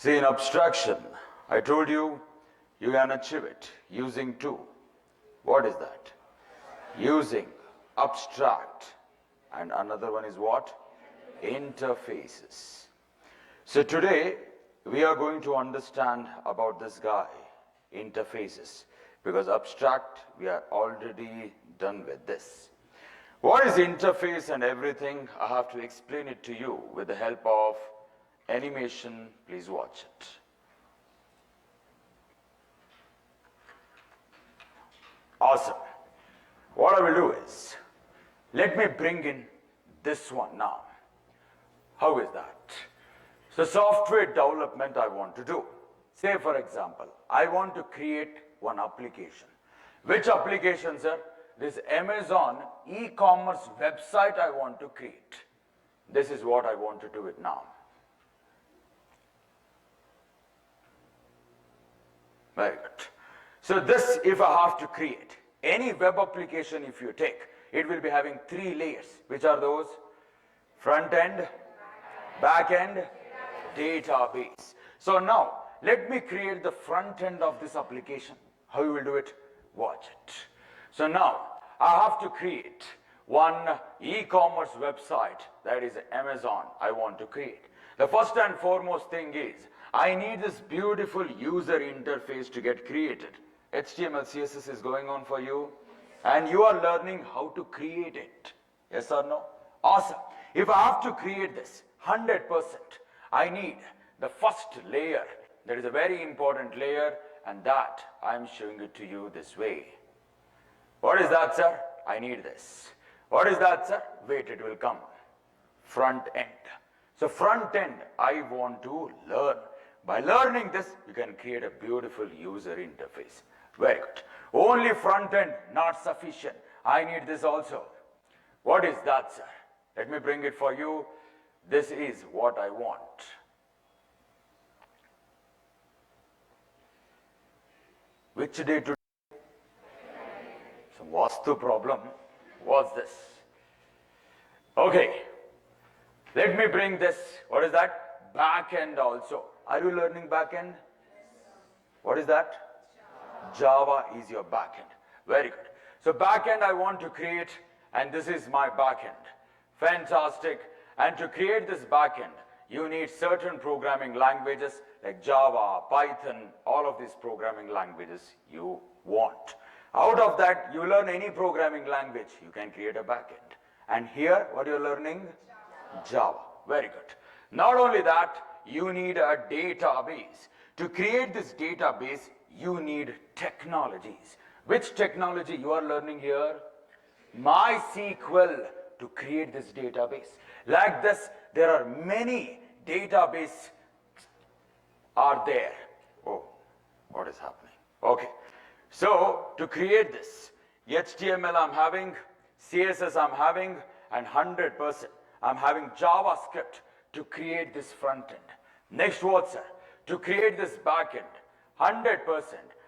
See, in abstraction, I told you, you can achieve it using two. What is that? Using abstract. And another one is what? Interfaces. So today, we are going to understand about this guy, interfaces. Because abstract, we are already done with this. What is interface and everything? I have to explain it to you with the help of animation. Please watch it. Awesome. What I will do is, let me bring in this one now. How is that? So software development I want to do. Say for example, I want to create one application. Which application, sir? This Amazon e-commerce website I want to create. This is what I want to do it now. Very good. So this, if I have to create any web application, if you take, it will be having three layers. Which are those? Front end, back end, database. So now, let me create the front end of this application. How you will do it? Watch it. So now, I have to create one e-commerce website, that is Amazon, I want to create. The first and foremost thing is, I need this beautiful user interface to get created. HTML, CSS is going on for you, and you are learning how to create it. Yes or no? Awesome. If I have to create this 100%, I need the first layer. That is a very important layer, and that I am showing it to you this way. What is that, sir? I need this. What is that, sir? Wait, it will come. Front end. So front end, I want to learn. By learning this, you can create a beautiful user interface. Very good. Only front end, not sufficient. I need this also. What is that, sir? Let me bring it for you. This is what I want. Which day today? So what's the problem? What's this? Okay. Let me bring this. What is that? Back end also. Are you learning back end? What is that? Java is your back end. Very good. So back end I want to create, and this is my back end. Fantastic. And to create this back end, you need certain programming languages like Java, Python, all of these programming languages you want. Out of that, you learn any programming language, you can create a back end. And here, what you're learning? Java. Very good. Not only that, you need a database. To create this database, you need technologies. Which technology you are learning here? MySQL, to create this database. Like this, there are many databases are there. Oh, what is happening? Okay. So, to create this, HTML I'm having, CSS I'm having, and 100% I'm having JavaScript to create this front end. Next what, sir? To create this back end, 100%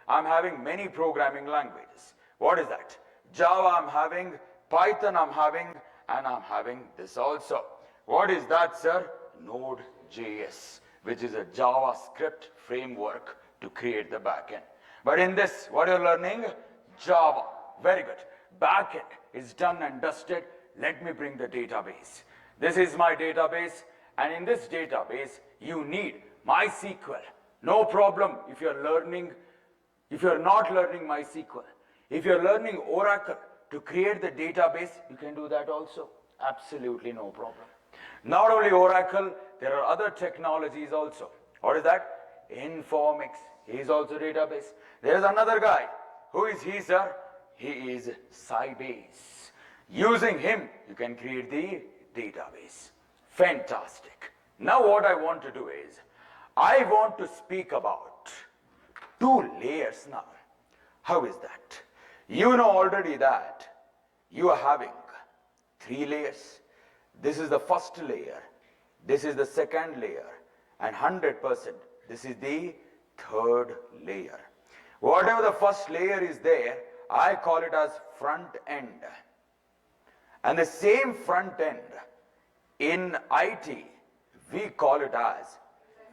I'm having many programming languages. What is that? Java I'm having, Python I'm having, and I'm having this also. What is that, sir? Node.js, which is a JavaScript framework to create the backend. But in this, what you're learning? Java. Very good. Backend is done and dusted. Let me bring the database. This is my database, and in this database, you need MySQL. No problem if you're learning, if you're not learning MySQL. If you're learning Oracle to create the database, you can do that also. Absolutely no problem. Not only Oracle, there are other technologies also. What is that? Informix is also database. There is another guy. Who is he, sir? He is Sybase. Using him, you can create the database. Fantastic. Now what I want to do is, I want to speak about two layers now. How is that? You know already that you are having three layers. This is the first layer, this is the second layer, and 100% this is the third layer. Whatever the first layer is there, I call it as front end. And the same front end in IT, we call it as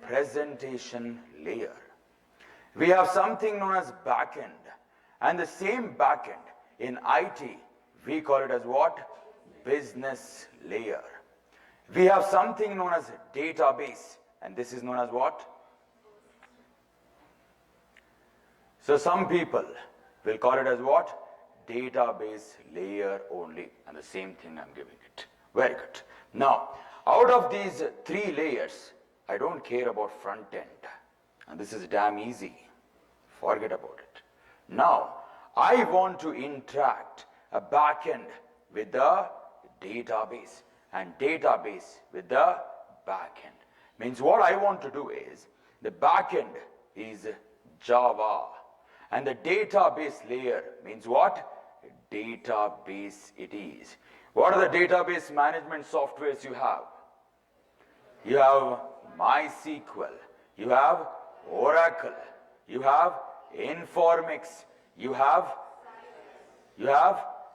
presentation layer. We have something known as backend, and the same backend in IT, we call it as what? Business layer. We have something known as database, and this is known as what? So some people will call it as what? Database layer only, and the same thing I'm giving it. Very good. Now, out of these three layers, I don't care about front end, and this is damn easy. Forget about it. Now, I want to interact a backend with the database and database with the backend. Means what I want to do is, the backend is Java, and the database layer means what? Database it is. What are the database management softwares you have? You have MySQL, you have Oracle, you have Informix, you have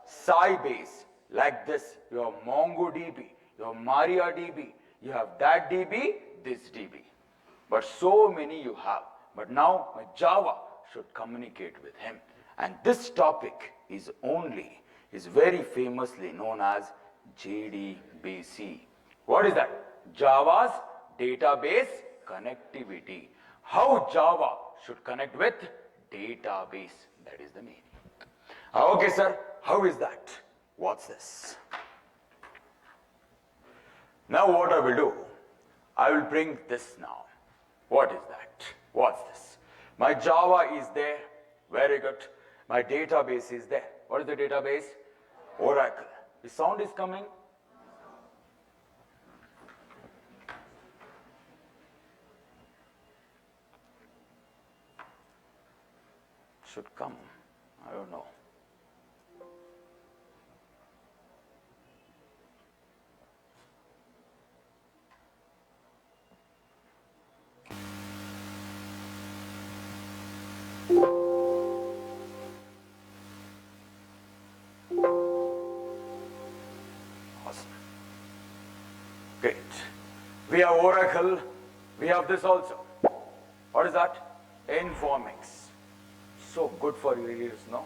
Sybase, like this. You have MongoDB, you have MariaDB, you have that DB, this DB. But so many you have. But now my Java should communicate with him. And this topic is very famously known as JDBC. What is that? Java's database connectivity. How Java should connect with database. That is the meaning. Okay, sir. How is that? What's this? Now what I will do, I will bring this now. What is that? What's this? My Java is there. Very good. My database is there. What is the database? Oracle. The sound is coming. Should come. I don't know. Awesome. Great. We have Oracle. We have this also. What is that? Informix. So good for your ears, no?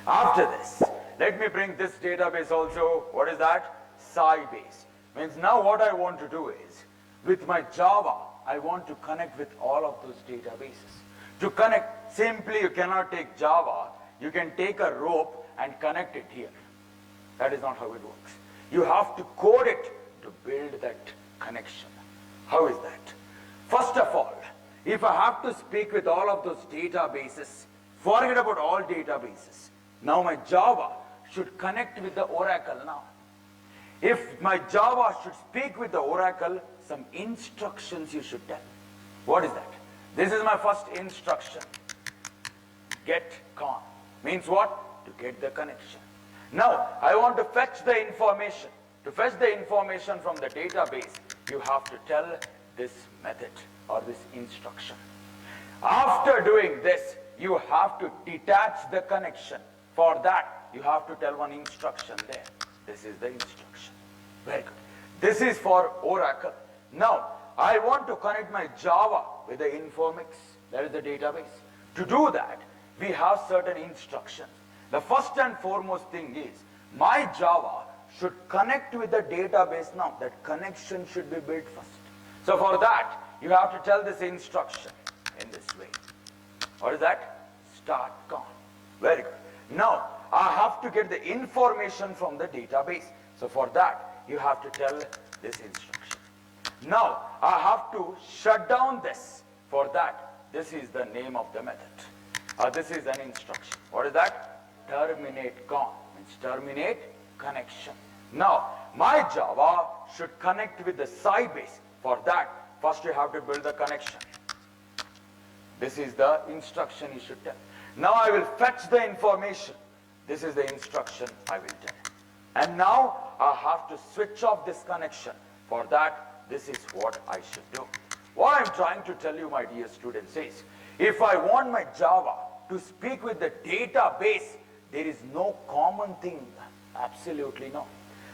After this, let me bring this database also. What is that? Sybase. Means now what I want to do is, with my Java, I want to connect with all of those databases. To connect, simply you cannot take Java, you can take a rope and connect it here. That is not how it works. You have to code it to build that connection. How is that? First of all, if I have to speak with all of those databases, forget about all databases. Now my Java should connect with the Oracle now. If my Java should speak with the Oracle, some instructions you should tell. What is that? This is my first instruction. Get con. Means what? To get the connection. Now, I want to fetch the information. To fetch the information from the database, you have to tell this method or this instruction. After doing this, you have to detach the connection. For that, you have to tell one instruction there. This is the instruction. Very good. This is for Oracle. Now, I want to connect my Java with the Informix, that is the database. To do that, we have certain instructions. The first and foremost thing is, my Java should connect with the database now. That connection should be built first. So for that, you have to tell this instruction in this way. What is that? Start con. Very good. Now, I have to get the information from the database. So for that, you have to tell this instruction. Now, I have to shut down this. For that, this is the name of the method. This is an instruction. What is that? Terminate con. Means terminate connection. Now, my Java should connect with the Sybase. For that, first you have to build the connection. This is the instruction you should tell. Now I will fetch the information. This is the instruction I will tell. And now I have to switch off this connection. For that, this is what I should do. What I'm trying to tell you, my dear students, is if I want my Java to speak with the database, there is no common thing. Absolutely no.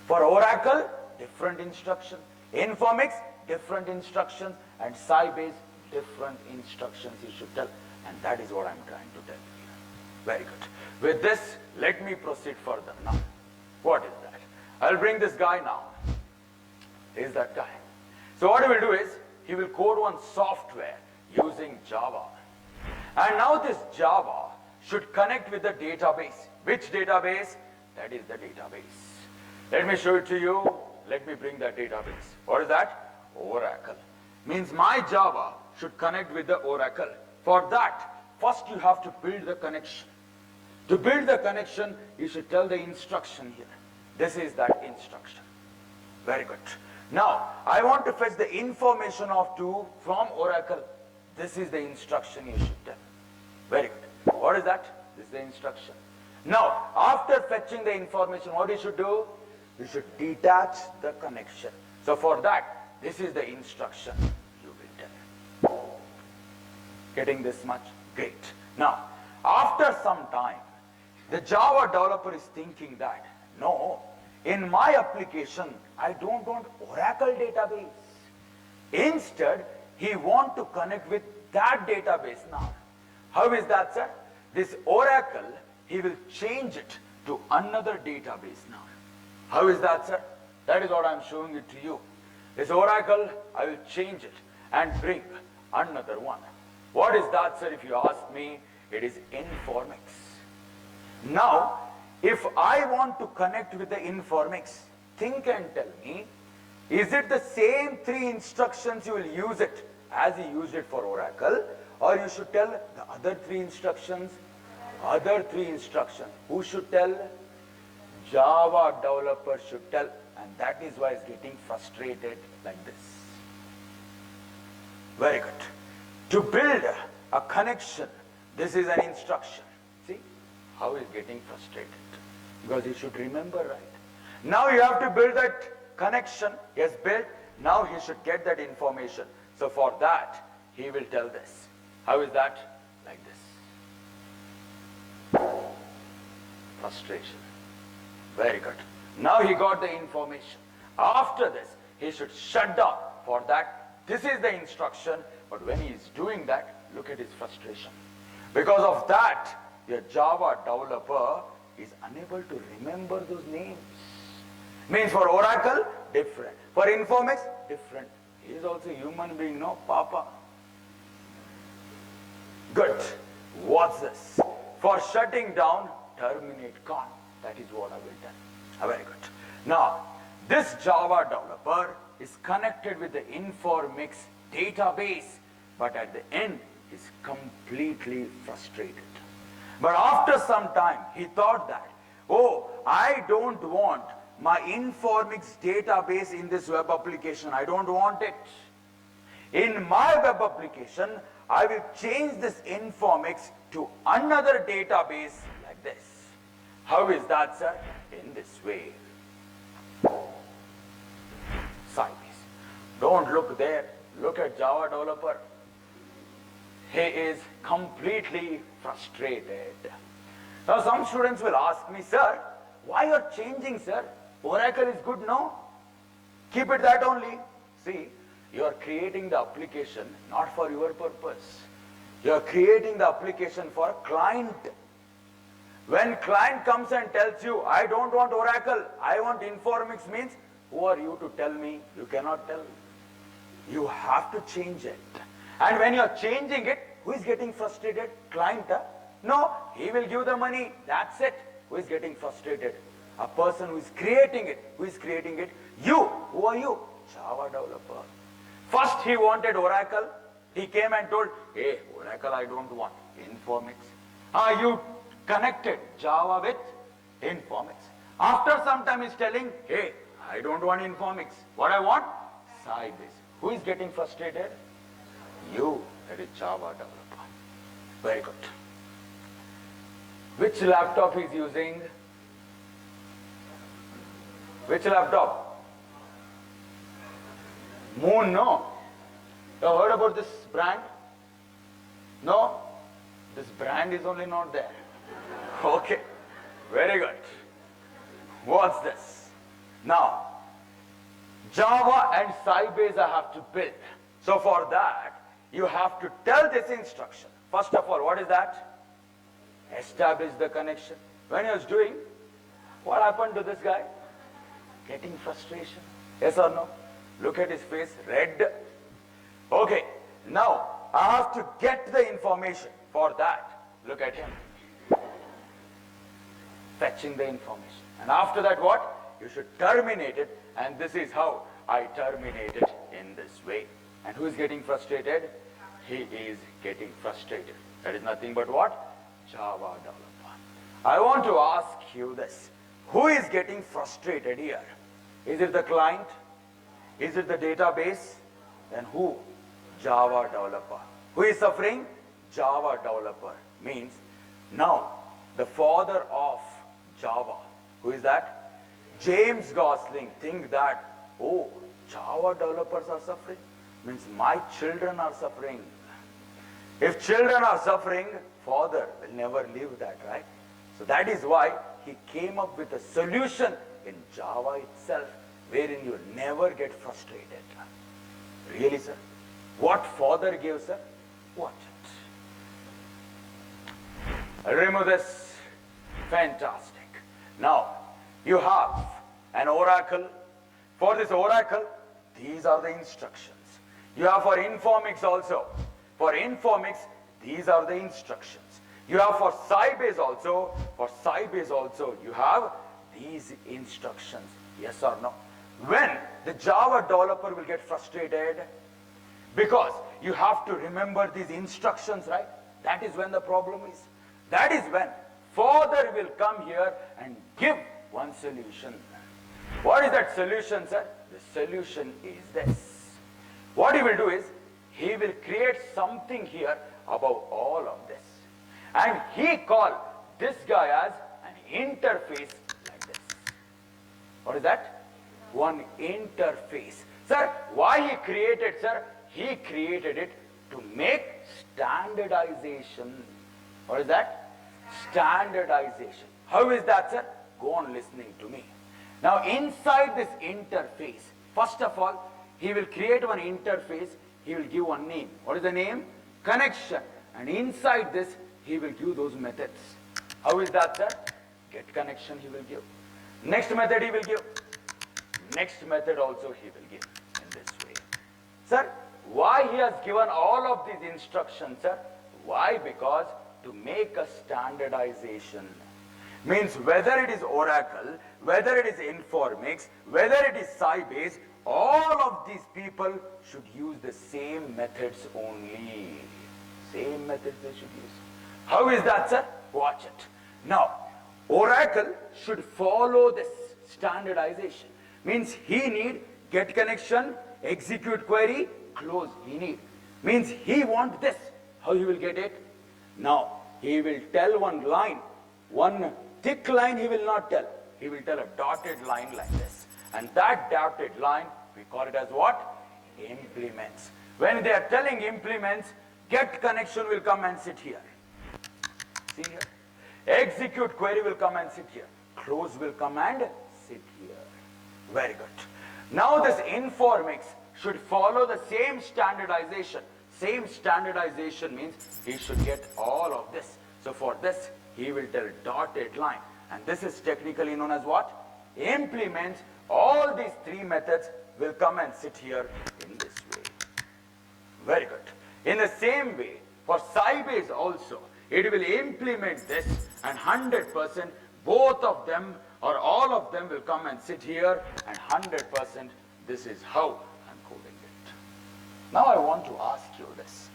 For Oracle, different instruction. Informix, different instructions. and Sybase, different instructions you should tell. And that is what I'm trying to tell you. Very good. With this, let me proceed further now. What is that? I'll bring this guy now. Is that guy. So what he will do is, he will code one software using Java. And now this Java should connect with the database. Which database? That is the database. Let me show it to you. Let me bring that database. What is that? Oracle. Means my Java should connect with the Oracle. For that, first you have to build the connection. To build the connection, you should tell the instruction here. This is that instruction. Very good. Now, I want to fetch the information of two from Oracle. This is the instruction you should tell. Very good. What is that? This is the instruction. Now, after fetching the information, what you should do? You should detach the connection. So for that, this is the instruction you will tell. Getting this much? Great. Now, after some time, the Java developer is thinking that, no, in my application, I don't want Oracle database. Instead, he wants to connect with that database now. How is that, sir? This Oracle, he will change it to another database now. How is that, sir? That is what I'm showing it to you. This Oracle, I will change it and bring another one. What is that, sir? If you ask me, it is Informix. Now, if I want to connect with the Informix, think and tell me, is it the same three instructions you will use it as you used it for Oracle, or you should tell the other three instructions? Other three instructions. Who should tell? Java developer should tell, and that is why it's getting frustrated like this. Very good. To build a connection, this is an instruction. See how he's getting frustrated, because he should remember, right? Now you have to build that connection. He has built. Now he should get that information. So for that, he will tell this. How is that? Like this. Frustration. Very good. Now he got the information. After this, he should shut down. For that, this is the instruction. But when he is doing that, look at his frustration. Because of that, your Java developer is unable to remember those names. Means for Oracle, different. For Informix, different. He is also a human being, no? Papa. Good. What's this? For shutting down, terminate con. That is what I will tell. Very good. Now, this Java developer is connected with the Informix database, but at the end, is completely frustrated. But after some time, he thought that, oh, I don't want my Informix database in this web application. I don't want it. In my web application, I will change this Informix to another database like this. How is that, sir? In this way. Sybase. Don't look there. Look at Java developer. He is completely frustrated. Now some students will ask me, sir, why you're changing, sir? Oracle is good, no? Keep it that only. See, you are creating the application not for your purpose. You are creating the application for a client. When client comes and tells you, I don't want Oracle, I want Informix, means, who are you to tell me? You cannot tell. You have to change it. And when you are changing it, who is getting frustrated? Client, huh? No, he will give the money. That's it. Who is getting frustrated? A person who is creating it. Who is creating it? You. Who are you? Java developer. First he wanted Oracle. He came and told, hey, Oracle I don't want. Informix. You connected Java with Informix. After some time he's telling, hey, I don't want Informix. What I want? Sybase. Who is getting frustrated? You. That is Java developer. Very good. Which laptop he's using? Which laptop? Moon, no? You have heard about this brand? No? This brand is only not there. Okay. Very good. What's this? Now, Java and Sybase I have to build. So for that, you have to tell this instruction. First of all, what is that? Establish the connection. When he was doing, what happened to this guy? Getting frustration. Yes or no? Look at his face, red. Okay, now I have to get the information. For that, look at him. Fetching the information. And after that, what? You should terminate it. And this is how I terminate it in this way. And who is getting frustrated? He is getting frustrated. That is nothing but what? Java developer. I want to ask you this. Who is getting frustrated here? Is it the client? Is it the database? Then who? Java developer. Who is suffering? Java developer. Means now the father of Java. Who is that? James Gosling think that, oh, Java developers are suffering. Means my children are suffering. If children are suffering, father will never leave that, right? So that is why he came up with a solution in Java itself, wherein you never get frustrated. Really, sir? What father gave, sir? Watch it. Remove this. Fantastic. Now, you have an oracle. For this oracle, these are the instructions. You have for Informix also. For Informix, these are the instructions. You have for Sybase also. For Sybase also, you have these instructions. Yes or no? When the Java developer will get frustrated, because you have to remember these instructions, right? That is when the problem is. That is when father will come here and give one solution. What is that solution, sir? The solution is this. What he will do is, he will create something here above all of this. And he called this guy as an interface like this. What is that? One interface. Sir, why he created, sir? He created it to make standardization. What is that? Standardization. How is that, sir? Go on listening to me. Now, inside this interface, first of all, he will create one interface. He will give one name. What is the name? Connection. And inside this, he will give those methods. How is that, sir? Get connection he will give. Next method he will give. Next method also he will give in this way. Sir, why he has given all of these instructions, sir? Why? Because to make a standardization. Means whether it is Oracle, whether it is Informix, whether it is Sybase, all of these people should use the same methods only. Same methods they should use. How is that, sir? Watch it. Now, Oracle should follow this standardization. Means he need get connection, execute query, close. He need. Means he want this. How he will get it? Now, he will tell one line. One thick line he will not tell. He will tell a dotted line like this. And that dotted line, we call it as what? Implements. When they are telling implements, get connection will come and sit here. See here. Execute query will come and sit here. Close will come and sit here. Very good. Now this Informix should follow the same standardization. Same standardization means he should get all of this. So for this, he will tell dotted line. And this is technically known as what? Implements. All these three methods will come and sit here in this way. Very good. In the same way, for Sybase also, it will implement this, and 100% both of them or all of them will come and sit here, and 100% this is how I'm coding it. Now I want to ask you this.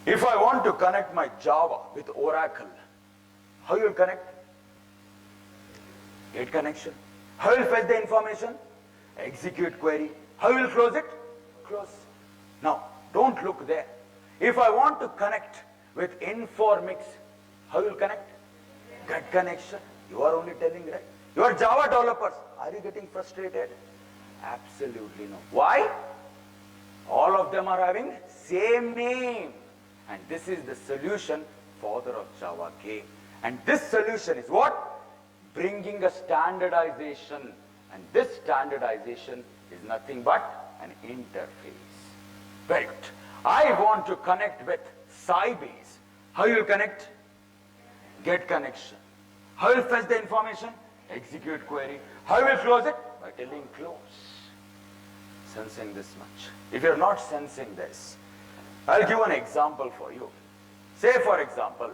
If I want to connect my Java with Oracle, how you will connect? Get connection. How will fetch the information? Execute query. How will close it? Close. Now, don't look there. If I want to connect with Informix, how will you connect? Get connection. You are only telling, right? You are Java developers. Are you getting frustrated? Absolutely no. Why? All of them are having same name. And this is the solution father of Java gave. And this solution is what? Bringing a standardization. And this standardization is nothing but an interface. Very good. I want to connect with Sybase. How you will connect? Get connection. How you will fetch the information? Execute query. How you will close it? By telling close. Sensing this much. If you're not sensing this, I'll give an example for you. Say for example,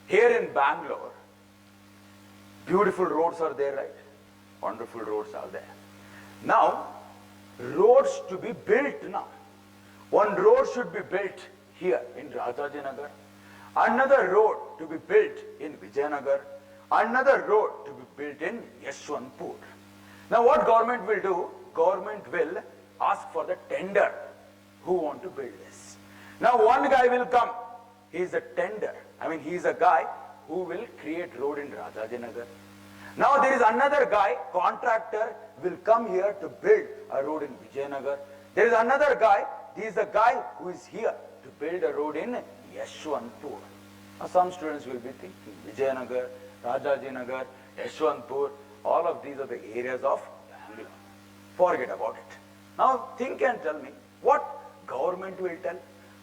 here in Bangalore, beautiful roads are there, right? Wonderful roads are there. Now, roads to be built now. One road should be built here in Rajajinagar. Another road to be built in Vijayanagar. Another road to be built in Yeshwanthpur. Now what government will do? Government will ask for the tender. Who want to build this? Now one guy will come. He is a tender. He is a guy who will create road in Rajajinagar. Now there is another guy, contractor, will come here to build a road in Vijayanagar. There is another guy, he is the guy who is here to build a road in Yeshwanthpur. Now some students will be thinking, Vijayanagar, Rajajinagar, Yeshwanthpur, all of these are the areas of Bangalore. Forget about it. Now think and tell me, what government will tell?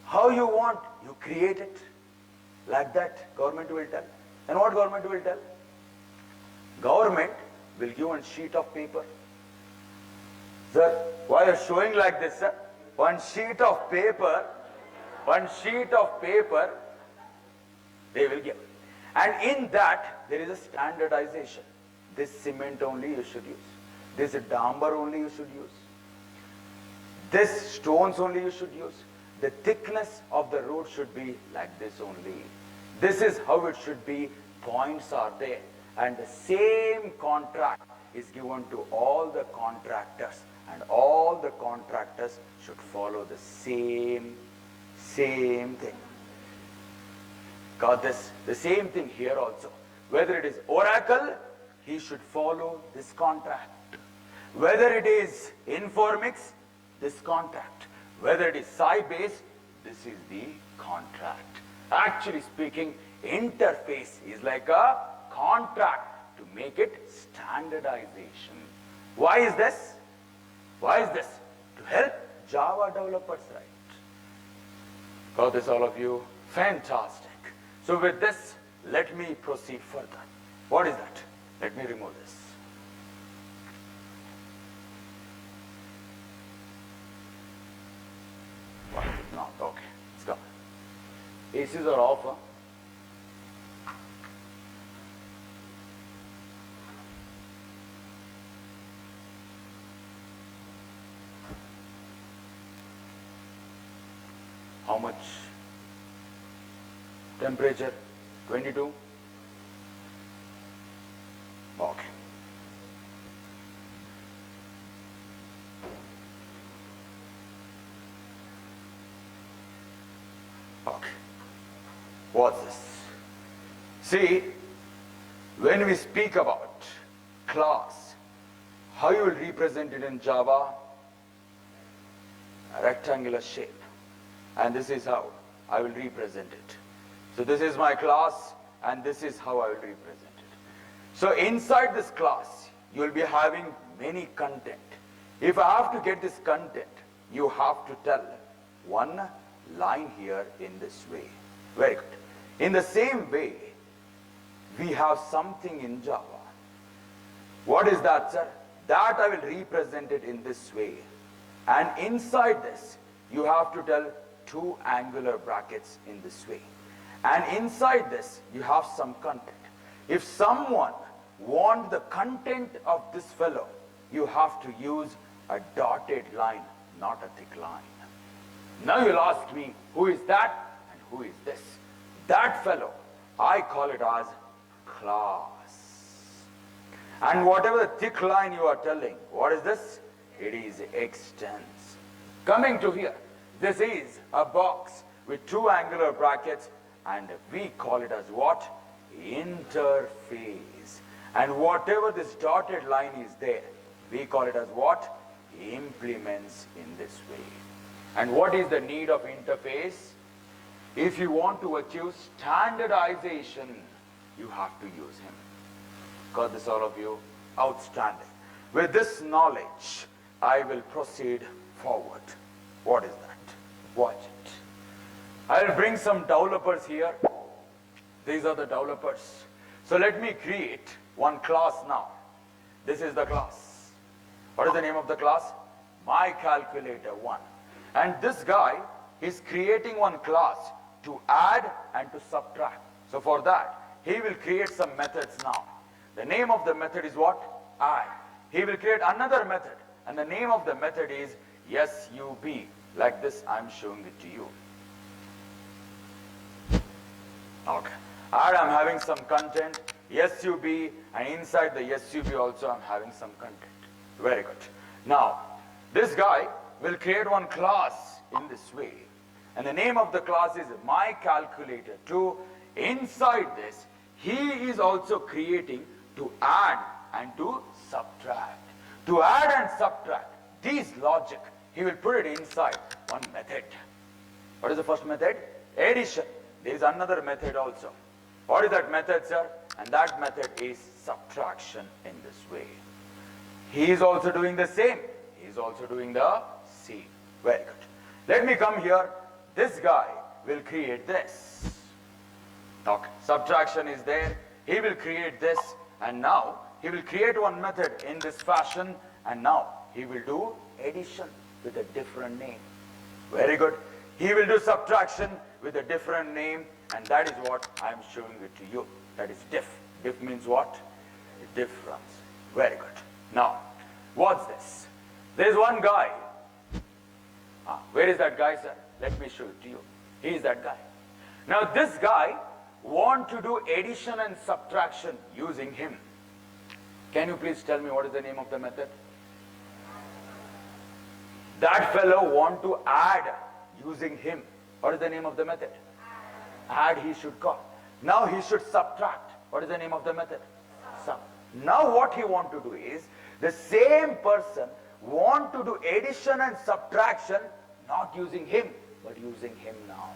How you want, you create it. Like that, government will tell. And what government will tell? Government will give one sheet of paper. Sir, why are you showing like this, sir? One sheet of paper, they will give. And in that, there is a standardization. This cement only you should use. This dambar only you should use. This stones only you should use. The thickness of the road should be like this only. This is how it should be. Points are there. And the same contract is given to all the contractors. And all the contractors should follow the same thing. Got this? The same thing here also. Whether it is Oracle, he should follow this contract. Whether it is Informix, this contract. Whether it is Sybase, this is the contract. Actually speaking, interface is like a contract to make it standardization. Why is this? Why is this? To help Java developers, right? Got this, all of you? Fantastic. So with this, let me proceed further. What is that? Let me remove this. Why is it not? Okay, it's gone. ACs are off, huh? How much temperature? 22? Okay. Okay. What's this? See, when we speak about class, how you will represent it in Java? A rectangular shape. And this is how I will represent it. So this is my class, and this is how I will represent it. So inside this class, you will be having many content. If I have to get this content, you have to tell one line here in this way. Very good. In the same way, we have something in Java. What is that, sir? That I will represent it in this way. And inside this, you have to tell two angular brackets in this way. And inside this, you have some content. If someone wants the content of this fellow, you have to use a dotted line, not a thick line. Now you'll ask me, who is that and who is this? That fellow, I call it as class. And whatever the thick line you are telling, what is this? It is extends. Coming to here, this is a box with two angular brackets, and we call it as what? Interface. And whatever this dotted line is there, we call it as what? Implements in this way. And what is the need of interface? If you want to achieve standardization, you have to use him. Got this, all of you? Outstanding. With this knowledge, I will proceed forward. What is that? Watch it. I'll bring some developers here. These are the developers. So let me create one class now. This is the class. What is the name of the class? MyCalculator1. And this guy is creating one class to add and to subtract. So for that, he will create some methods now. The name of the method is what? Add. He will create another method, and the name of the method is SUB. Like this, I'm showing it to you. Okay. Add, I'm having some content, SUB, and inside the SUB also I'm having some content. Very good. Now, this guy will create one class in this way. And the name of the class is MyCalculator2. Inside this, he is also creating to add and to subtract. To add and subtract, these logic, he will put it inside one method. What is the first method? Addition. There is another method also. What is that method, sir? And that method is subtraction in this way. He is also doing the same. He is also doing the same. Very good. Let me come here. This guy will create this. Okay. Subtraction is there. He will create this, and now he will create one method in this fashion, and now he will do addition with a different name. Very good. He will do subtraction with a different name, and that is what I am showing it to you. That is diff. Diff means what? Difference. Very good. Now, what's this? There is one guy. Where is that guy, sir? Let me show it to you. He is that guy. Now, this guy wants to do addition and subtraction using him. Can you please tell me what is the name of the method? That fellow wants to add using him. What is the name of the method? Add he should call. Now he should subtract. What is the name of the method? Sum. Now what he wants to do is, the same person wants to do addition and subtraction, not using him, but using him now.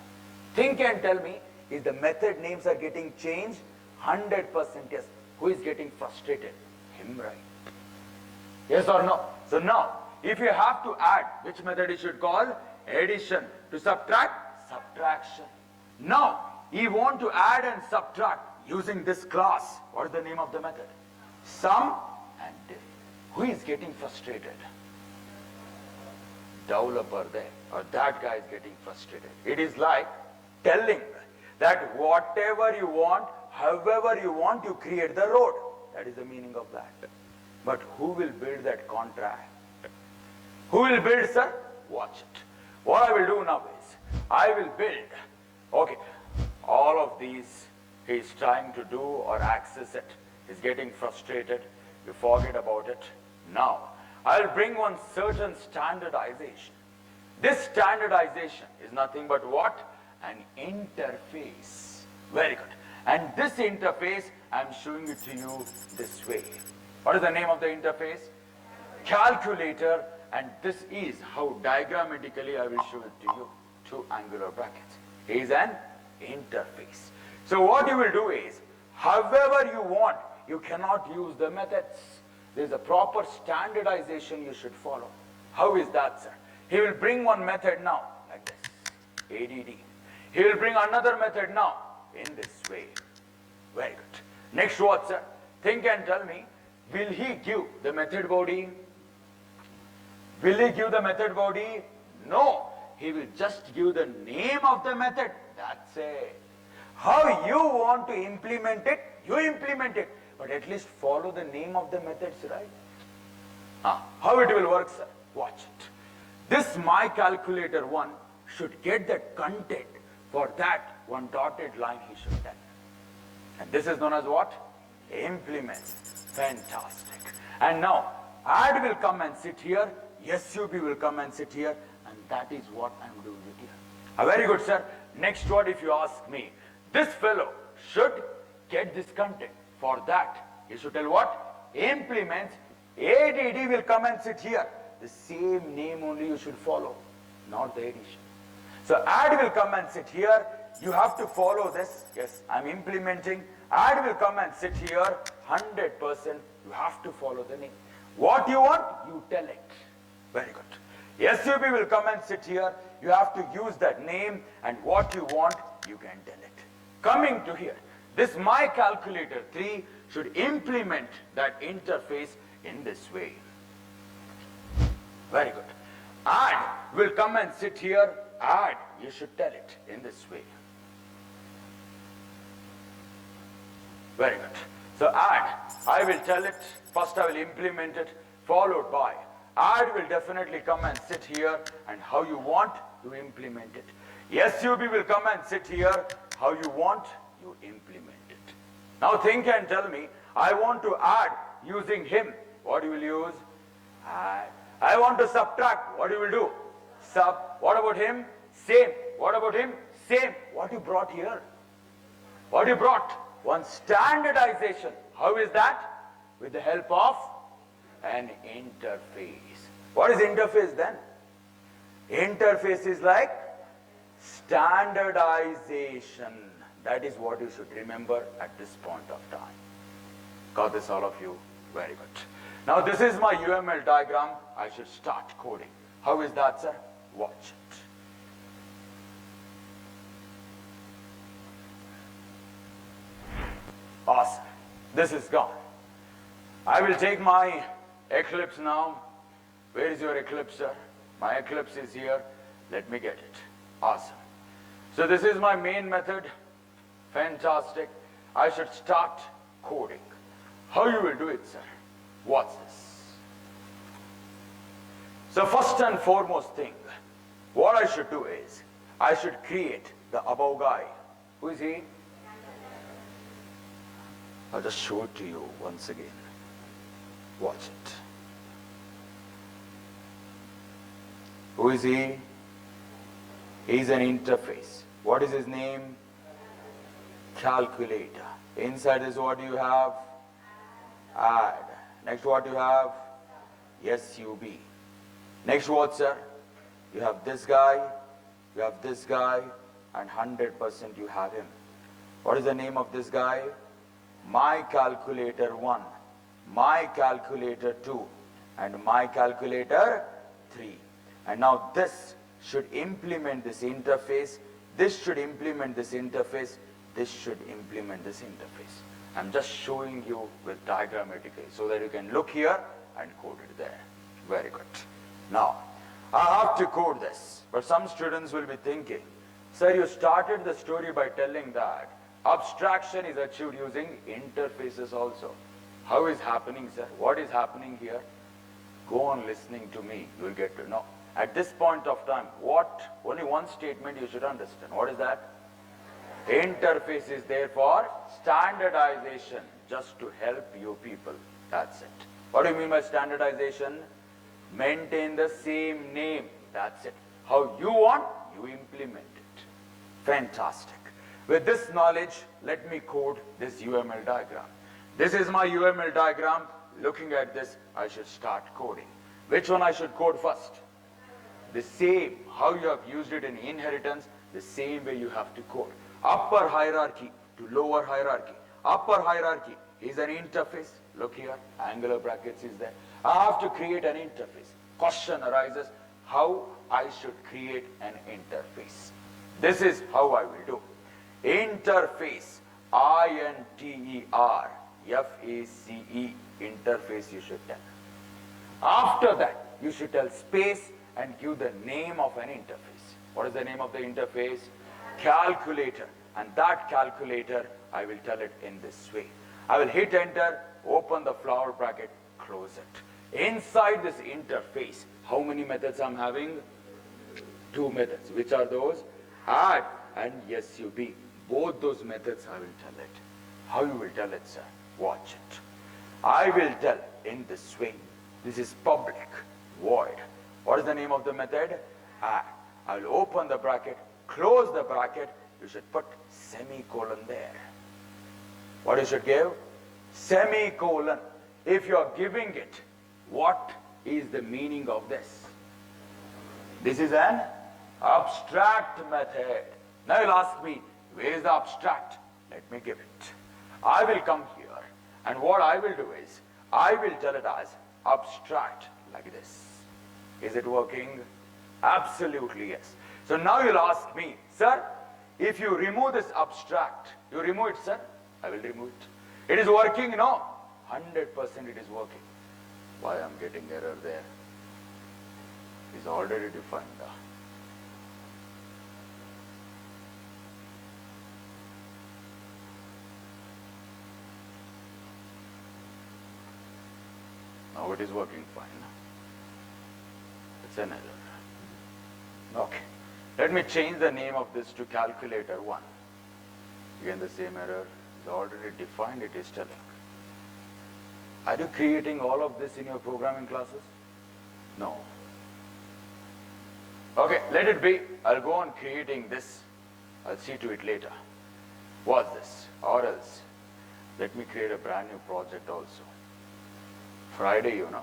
Think and tell me, if the method names are getting changed, 100% yes. Who is getting frustrated? Him, right? Yes or no? So now, if you have to add, which method you should call? Addition. To subtract? Subtraction. Now, you want to add and subtract using this class. What is the name of the method? Sum and diff. Who is getting frustrated? Developer there, or that guy is getting frustrated. It is like telling that whatever you want, however you want, you create the road. That is the meaning of that. But who will build that contract? Who will build, sir? Watch it. What I will do now is, I will build, okay, all of these he is trying to do or access it. He's getting frustrated. You forget about it. Now, I'll bring one certain standardization. This standardization is nothing but what? An interface. Very good. And this interface, I'm showing it to you this way. What is the name of the interface? Calculator. And this is how diagrammatically I will show it to you. Two angular brackets. Is an interface. So what you will do is, however you want, you cannot use the methods. There is a proper standardization you should follow. How is that, sir? He will bring one method now, like this, ADD. He will bring another method now, in this way. Very good. Next what, sir? Think and tell me, will he give the method body? Will he give the method body? No. He will just give the name of the method. That's it. How you want to implement it, you implement it. But at least follow the name of the methods, right? How it will work, sir? Watch it. This MyCalculator1 should get the content. For that, one dotted line he should tell. And this is known as what? Implement. Fantastic. And now, add will come and sit here. SUB will come and sit here. And that is what I'm doing it here. Very good, sir. Next word, if you ask me, this fellow should get this content. For that, you should tell what? Implement. ADD will come and sit here. The same name only you should follow, not the addition. So add will come and sit here. You have to follow this. Yes, I'm implementing. Add will come and sit here. 100%. You have to follow the name. What you want, you tell it. Very good. SUB will come and sit here. you have to use that name, and what you want, you can tell it. Coming to here, this My Calculator 3 should implement that interface in this way. Very good. Add will come and sit here. Add, you should tell it in this way. Very good. So add, I will tell it. First I will implement it, followed by add will definitely come and sit here, and how you want, you implement it. SUB will come and sit here. How you want, you implement it. Now think and tell me, I want to add using him. What you will use? Add. I want to subtract. What you will do? Sub. What about him? Same. What about him? Same. What you brought here? What you brought? One standardization. How is that? With the help of an interface. What is interface then? Interface is like standardization. That is what you should remember at this point of time. Got this, all of you? Very good. Now this is my UML diagram. I should start coding. How is that, sir? Watch it. Awesome. This is gone. I will take my Eclipse now. Where is your Eclipse, sir? My Eclipse is here. Let me get it. Awesome. So this is my main method. Fantastic. I should start coding. How you will do it, sir? Watch this. So first and foremost thing, what I should do is, I should create the above guy. Who is he? I'll just show it to you once again. Watch it. Who is he? He's an interface. What is his name? Calculator. Inside is what you have? Add. Next what you have? SUB. Next what, sir? You have this guy, you have this guy, and 100% you have him. What is the name of this guy? My Calculator 1, My Calculator 2, and My Calculator 3. And now this should implement this interface, this should implement this interface, this should implement this interface. I'm just showing you with diagrammatically so that you can look here and code it there. Very good. Now, I have to code this, but some students will be thinking, sir, you started the story by telling that abstraction is achieved using interfaces also. How is happening, sir? What is happening here? Go on listening to me, you will get to know. At this point of time, only one statement you should understand. What is that? Interface is there for standardization, just to help you people. That's it. What do you mean by standardization? Maintain the same name. That's it. How you want, you implement it. Fantastic. With this knowledge, let me code this UML diagram. This is my UML diagram. Looking at this, I should start coding. Which one I should code first? The same. How you have used it in inheritance, the same way you have to code. Upper hierarchy to lower hierarchy. Upper hierarchy is an interface. Look here, angular brackets is there. I have to create an interface. Question arises, how I should create an interface. This is how I will do. Interface, I-N-T-E-R-F-A-C-E, interface you should tell. After that, you should tell space and give the name of an interface. What is the name of the interface? Calculator. And that calculator, I will tell it in this way. I will hit enter, open the flower bracket, close it. Inside this interface, how many methods I'm having? 2 methods. Which are those? Add and SUB. Both those methods I will tell it. How you will tell it, sir? Watch it. I will tell in this way. This is public, void. What is the name of the method? Add. I will open the bracket, close the bracket. You should put semicolon there. What you should give? Semicolon. If you are giving it, what is the meaning of this? This is an abstract method. Now you'll ask me, where is the abstract? Let me give it. I will come here, and what I will do is, I will tell it as abstract like this. Is it working? Absolutely yes. So now you'll ask me, sir, if you remove this abstract, you remove it, sir? I will remove it. It is working, no? 100% it is working. Why I'm getting error there? It's already defined. Now it is working fine. It's an error. Okay. Let me change the name of this to calculator 1. Again the same error. It's already defined, it is telling. Are you creating all of this in your programming classes? No. Okay, let it be. I'll go on creating this. I'll see to it later. What's this? Or else, let me create a brand new project also. Friday, you know.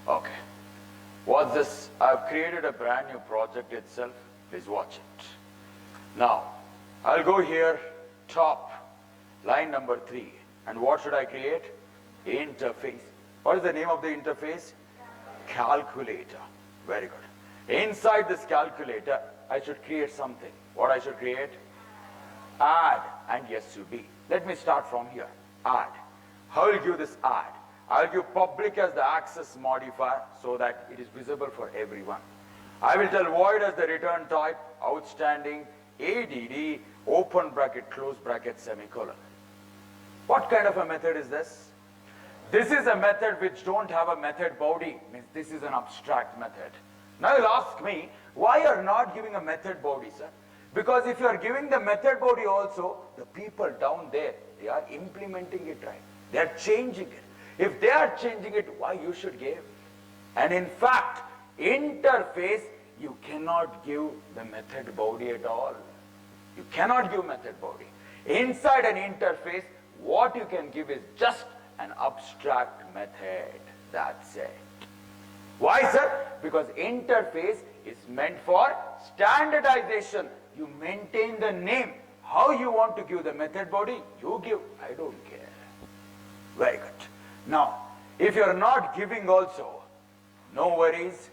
Okay. What's this? I've created a brand new project itself. Please watch it. Now, I'll go here, top, line number 3. And what should I create? Interface. What is the name of the interface? Calculator. Very good. Inside this calculator, I should create something. What I should create? Add and sub. Let me start from here. Add. How will you give this add? I'll give public as the access modifier so that it is visible for everyone. I will tell void as the return type, outstanding, add, open bracket, close bracket, semicolon. What kind of a method is this? This is a method which don't have a method body. Means this is an abstract method. Now you'll ask me, why you're not giving a method body, sir? Because if you are giving the method body also, the people down there, they are implementing it right. They are changing it. If they are changing it, why you should give? And in fact, interface, you cannot give the method body at all. You cannot give method body. Inside an interface, what you can give is just an abstract method. That's it. Why, sir? Because interface is meant for standardization. You maintain the name. How you want to give the method body, you give. I don't care. Very good. Now, if you're not giving also, no worries.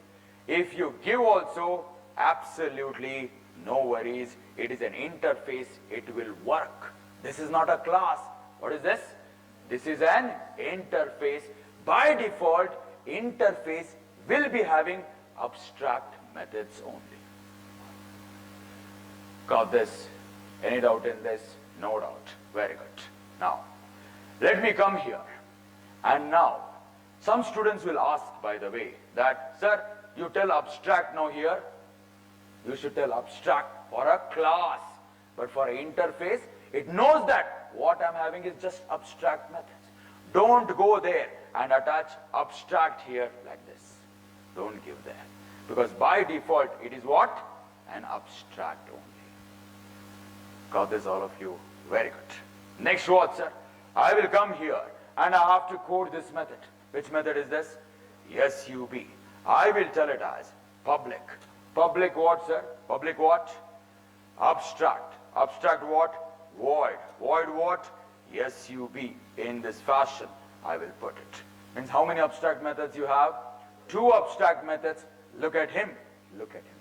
If you give also, absolutely no worries. It is an interface. It will work. This is not a class. What is this? This is an interface. By default, interface will be having abstract methods only. Got this? Any doubt in this? No doubt. Very good. Now, let me come here. And now, some students will ask, by the way, that, sir, you tell abstract now here. You should tell abstract for a class. But for an interface, it knows that what I'm having is just abstract methods. Don't go there and attach abstract here like this. Don't give there. Because by default, it is what? An abstract only. Got this, all of you? Very good. Next what, sir? I will come here and I have to code this method. Which method is this? SUB. I will tell it as public. Public what, sir? Public what? Abstract. Abstract what? Void. Void what? SUB. In this fashion, I will put it. Means how many abstract methods you have? 2 abstract methods. Look at him. Look at him.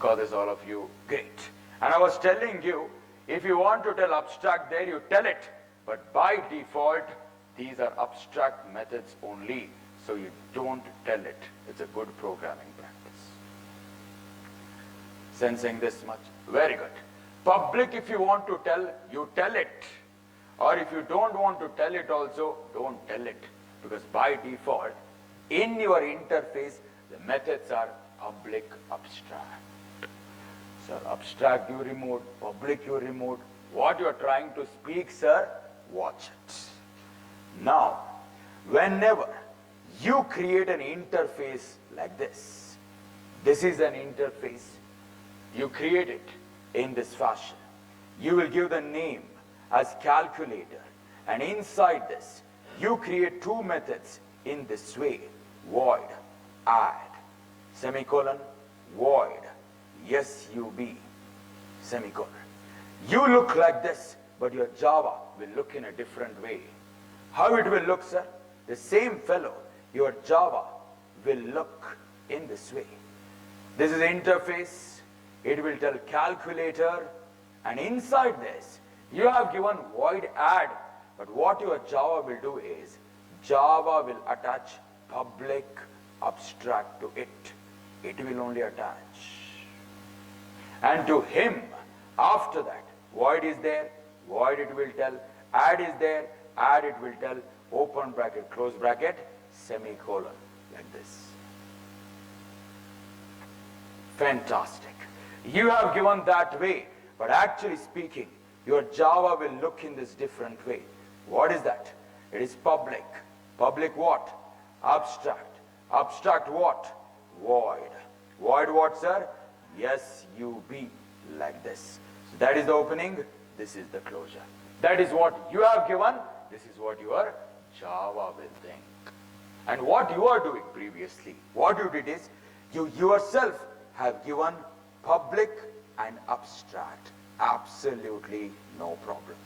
Got this, all of you? Great. And I was telling you, if you want to tell abstract there, you tell it. But by default, these are abstract methods only. So you don't tell it. It's a good programming practice. Sensing this much? Very good. Public, if you want to tell, you tell it. Or if you don't want to tell it also, don't tell it. Because by default, in your interface, the methods are public, abstract. Sir, abstract you removed, public you removed. What you are trying to speak, sir, watch it. Now, Whenever you create an interface like this is an interface. You create it in this fashion. You will give the name as calculator, and inside this, you create two methods in this way: void add, semicolon, void sub, semicolon. You look like this, but your Java will look in a different way. How it will look, sir? The same fellow, your Java will look in this way. This is interface. It will tell calculator, and inside this, you have given void add, but what your Java will do is, Java will attach public abstract to it. It will only attach. And to him, after that, void is there, void it will tell, add is there, add it will tell, open bracket, close bracket, semicolon, like this. Fantastic. You have given that way, but actually speaking, your Java will look in this different way. What is that? It is public. Public what? Abstract. Abstract what? Void. Void what, sir? SUB, like this. So that is the opening, this is the closure. That is what you have given, this is what your Java will think. And what you are doing previously, what you did is, you yourself have given public and abstract. Absolutely no problem.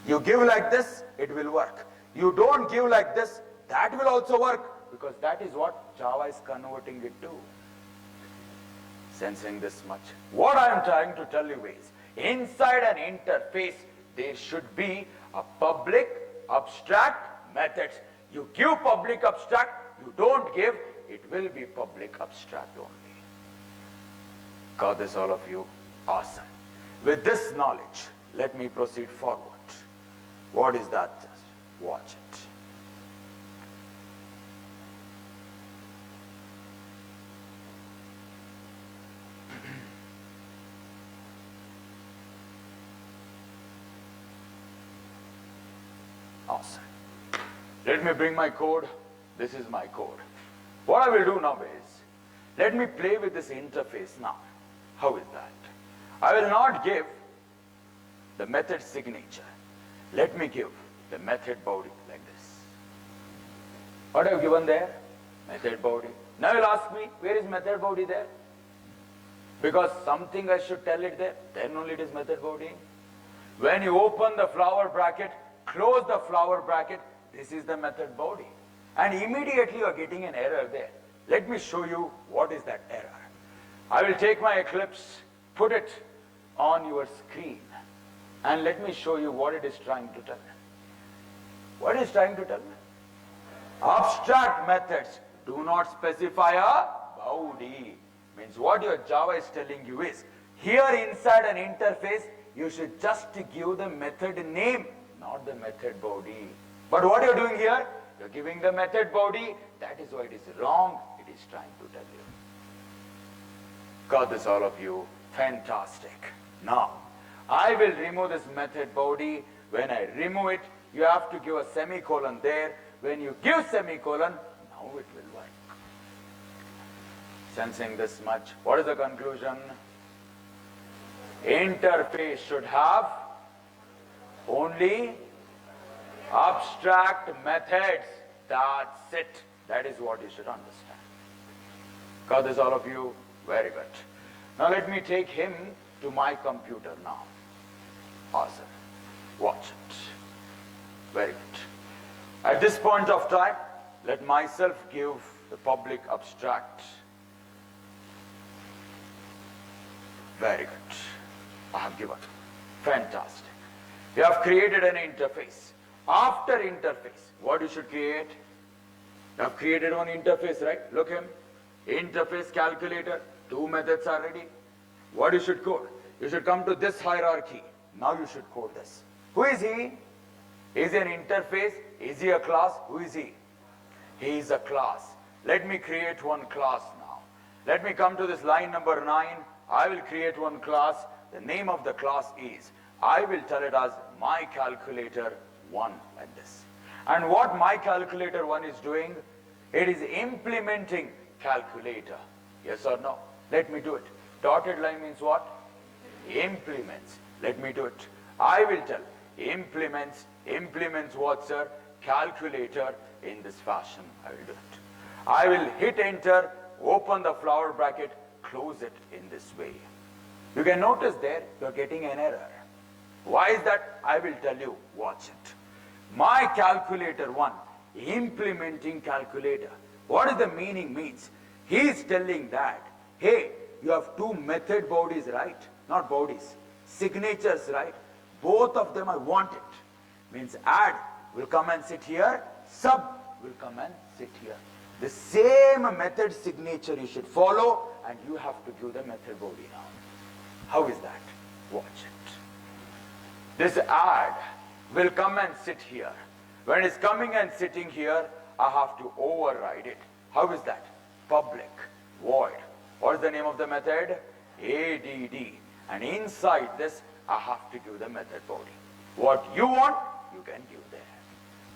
You give like this, it will work. You don't give like this, that will also work, because that is what Java is converting it to. Sensing this much. What I am trying to tell you is, inside an interface, there should be a public abstract method. You give public abstract, you don't give, it will be public abstract only. Got this, all of you? Awesome. With this knowledge, let me proceed forward. What is that? Just watch it. Awesome. Let me bring my code. This is my code. What I will do now is, let me play with this interface now. How is that? I will not give the method signature. Let me give the method body like this. What I have given there? Method body. Now you'll ask me, where is method body there? Because something I should tell it there, then only it is method body. When you open the flower bracket, close the flower bracket, this is the method body. And immediately you are getting an error there. Let me show you what is that error. I will take my Eclipse, put it on your screen, and let me show you what it is trying to tell me. What is trying to tell me? Abstract methods do not specify a body. Means what your Java is telling you is, here inside an interface, you should just give the method name, not the method body. But what you're doing here, you're giving the method body. That is why it is wrong. It is trying to tell you. Got this, all of you? Fantastic. Now, I will remove this method body. When I remove it, you have to give a semicolon there. When you give semicolon, now it will work. Sensing this much, what is the conclusion? Interface should have only abstract methods. That's it. That is what you should understand. Got this, all of you? Very good. Now let me take him to my computer now. Awesome. Watch it. Very good. At this point of time, let myself give the public abstract. Very good. I have given. Fantastic. You have created an interface. After interface, what you should create? You have created one interface, right? Look him. Interface calculator. Two methods are ready. What you should code? You should come to this hierarchy. Now you should code this. Who is he? Is he an interface? Is he a class? Who is he? He is a class. Let me create one class now. Let me come to this line number 9. I will create one class. The name of the class is, I will tell it as my calculator 1, like this. And what my calculator 1 is doing, it is implementing calculator. Yes or no? Let me do it. Dotted line means what? Implements. Let me do it. I will tell. Implements. Implements what, sir? Calculator in this fashion. I will do it. I will hit enter, open the flower bracket, close it in this way. You can notice there, you're getting an error. Why is that? I will tell you. Watch it. My calculator 1, implementing calculator. What is the meaning means? He is telling that, hey, you have two method bodies, right? Not bodies. Signatures, right? Both of them I want it. Means add will come and sit here, sub will come and sit here. The same method signature you should follow, and you have to give the method body now. How is that? Watch it. This add will come and sit here. When it's coming and sitting here, I have to override it. How is that? Public void. What is the name of the method? ADD. And inside this, I have to give the method body. What you want, you can give there.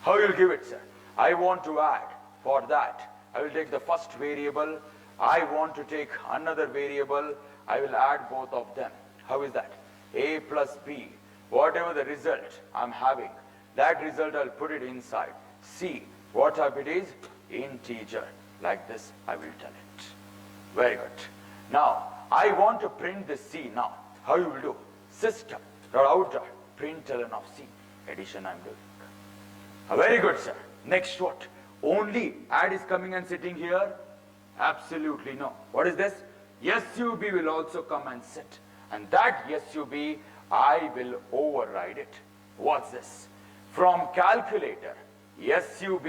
How you will give it, sir? I want to add. For that, I will take the first variable. I want to take another variable. I will add both of them. How is that? A plus B. Whatever the result I'm having, that result I'll put it inside. C. What type it is? Integer. Like this, I will tell it. Very good. Now, I want to print the C now. How you will do? System. Out println of C. Addition I'm doing. Very good, sir. Next what? Only add is coming and sitting here? Absolutely no. What is this? SUB will also come and sit. And that SUB, I will override it. What's this? From calculator, SUB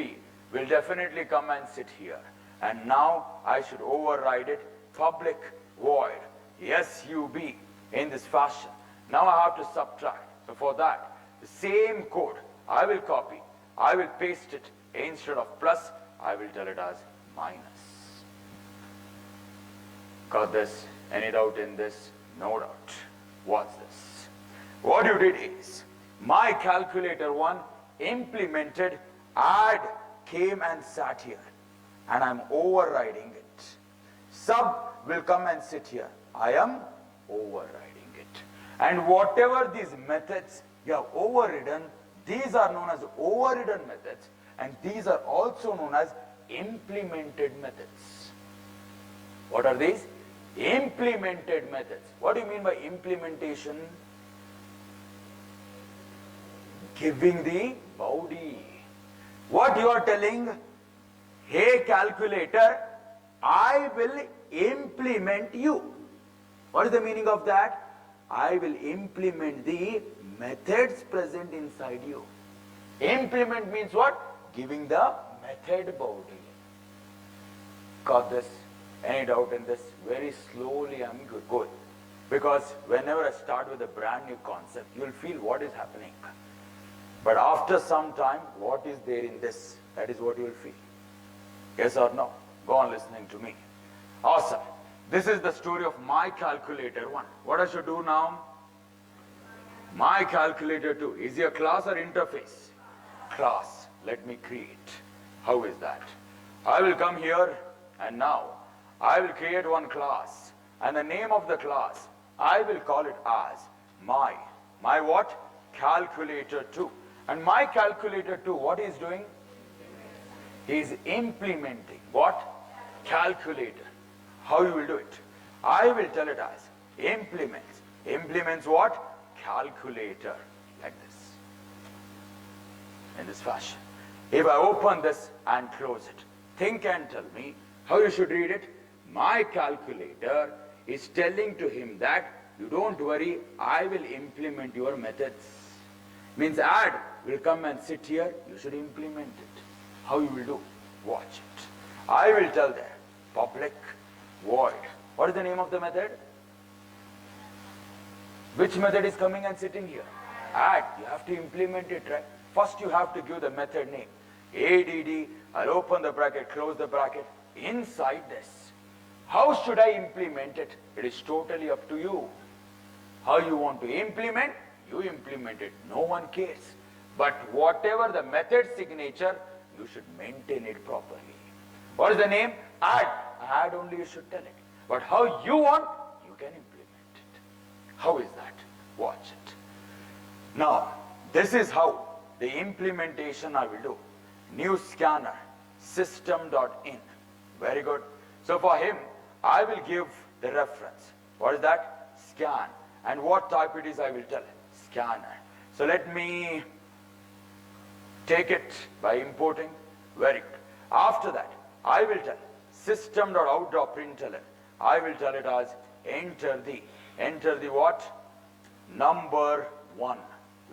will definitely come and sit here. And now I should override it. Public void SUB in this fashion. Now I have to subtract. So for that, the same code I will copy. I will paste it. Instead of plus, I will tell it as minus. Got this? Any doubt in this? No doubt. What's this? What you did is, my calculator 1 implemented add came and sat here. And I'm overriding it. Sub will come and sit here. I am overriding it. And whatever these methods you have overridden, these are known as overridden methods, and these are also known as implemented methods. What are these? Implemented methods. What do you mean by implementation? Giving the body. What you are telling? Hey calculator, I will implement you. What is the meaning of that? I will implement the methods present inside you. Implement means what? Giving the method body. Got this? Any doubt in this? Very slowly I'm going. Because whenever I start with a brand new concept, you'll feel what is happening. But after some time, what is there in this? That is what you'll feel. Yes or no? Go on listening to me. Awesome. This is the story of my calculator 1. What I should do now? My calculator 2. Is it a class or interface? Class. Let me create. How is that? I will come here and now I will create one class. And the name of the class, I will call it as my what? Calculator 2. And my calculator 2, what he is doing? He is implementing what? Calculator. How you will do it? I will tell it as implements. Implements what? Calculator. Like this. In this fashion. If I open this and close it, think and tell me how you should read it. My calculator is telling to him that you don't worry, I will implement your methods. Means add will come and sit here, you should implement it. How you will do? Watch it. I will tell there, public void. What is the name of the method? Which method is coming and sitting here? Add. You have to implement it, right? First you have to give the method name. ADD, I'll open the bracket, close the bracket. Inside this, how should I implement it? It is totally up to you. How you want to implement, you implement it. No one cares. But whatever the method signature, you should maintain it properly. What is the name? Add. Add only you should tell it. But how you want, you can implement it. How is that? Watch it. Now, this is how the implementation I will do. New scanner, system.in. Very good. So for him, I will give the reference. What is that? Scan. And what type it is, I will tell. Scanner. So let me take it by importing. Very good. After that, I will tell system.out.println. I will tell it as enter the what? Number 1,